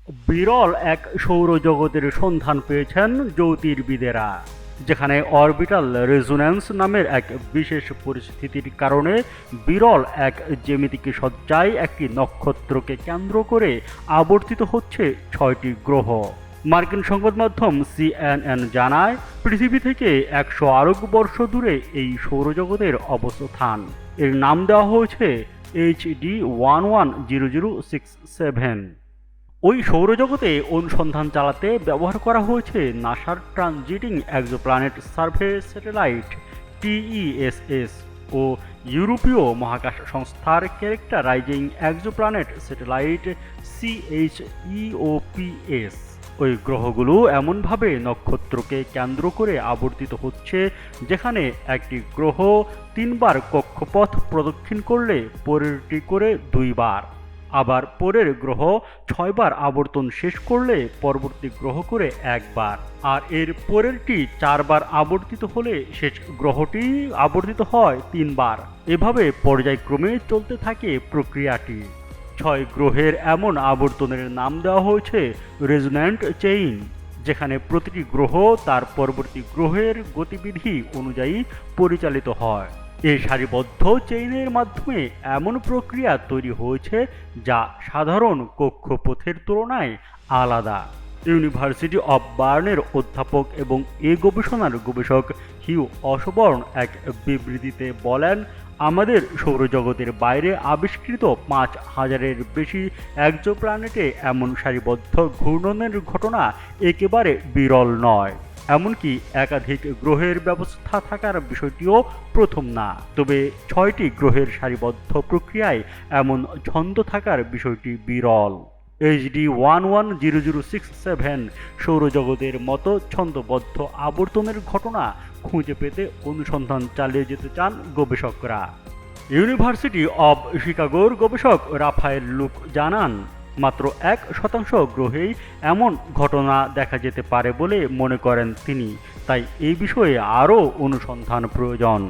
বিরল এক সৌরজগতের সন্ধান পেয়েছেন জ্যোতির্বিদেরা, যেখানে অরবিটাল রেজোন্যান্স নামের এক বিশেষ পরিস্থিতির কারণে বিরল এক জ্যামিতিক সজ্জায় একটি নক্ষত্রকে কেন্দ্র করে আবর্তিত হচ্ছে 6টি গ্রহ। মার্কিন সংবাদ মাধ্যম CNN জানায়, পৃথিবী থেকে 100 আলোকবর্ষ দূরে এই সৌরজগতের অবস্থান। এর নাম দেওয়া হয়েছে HD 110067। ওই সৌরজগতে অনুসন্ধান চালাতে ব্যবহার করা হয়েছে নাসার transiting exoplanet survey satellite TESS ও ইউরোপীয় মহাকাশ সংস্থার ক্যারেক্টারাইজিং এক্সোপ্ল্যানেট স্যাটেলাইট CHEOPS। ওই গ্রহগুলো এমনভাবে নক্ষত্রকে কেন্দ্র করে আবর্তিত হচ্ছে যেখানে একটি গ্রহ 3বার কক্ষপথ প্রদক্ষিণ করলে পরেরটি করে 2বার, আবার পরের গ্রহ 6বার আবর্তন শেষ করলে পরবর্তী গ্রহ করে 1বার, আর এর পরেরটি 4বার আবর্তিত হলে শেষ গ্রহটি আবর্তিত হয় 3বার। এভাবে পর্যায়ক্রমে চলতে থাকে প্রক্রিয়াটি। 6 গ্রহের এমন আবর্তনের নাম দেওয়া হয়েছে রেজোন্যান্ট চেইন, যেখানে প্রতিটি গ্রহ তার পরবর্তী গ্রহের গতিবিধি অনুযায়ী পরিচালিত হয়। এই সারিবদ্ধ চেইনের মাধ্যমে এমন প্রক্রিয়া তৈরি হয়েছে যা সাধারণ কক্ষপথের তুলনায় আলাদা। ইউনিভার্সিটি অব বার্নের অধ্যাপক এবং এই গবেষণার গবেষক হিউ অসবর্ন এক বিবৃতিতে বলেন, আমাদের সৌরজগতের বাইরে আবিষ্কৃত 5000-এর বেশি এক্সোপ্ল্যানেটে এমন সারিবদ্ধ ঘূর্ণনের ঘটনা একেবারে বিরল নয়। এমনকি একাধিক গ্রহের ব্যবস্থা থাকার বিষয়টিও প্রথম না। তবে 6টি গ্রহের সারিবদ্ধ প্রক্রিয়ায় এমন ছন্দ থাকার বিষয়টি বিরল। HD 110067 সৌরজগতের মতো ছন্দবদ্ধ আবর্তনের ঘটনা খুঁজে পেতে অনুসন্ধান চালিয়ে যেতে চান গবেষকরা। ইউনিভার্সিটি অব শিকাগোর গবেষক রাফায়েল লুক জানান, মাত্র 1% গ্রহেই এমন ঘটনা দেখা যেতে পারে বলে মনে করেন তিনি, তাই এই বিষয়ে আরও অনুসন্ধান প্রয়োজন।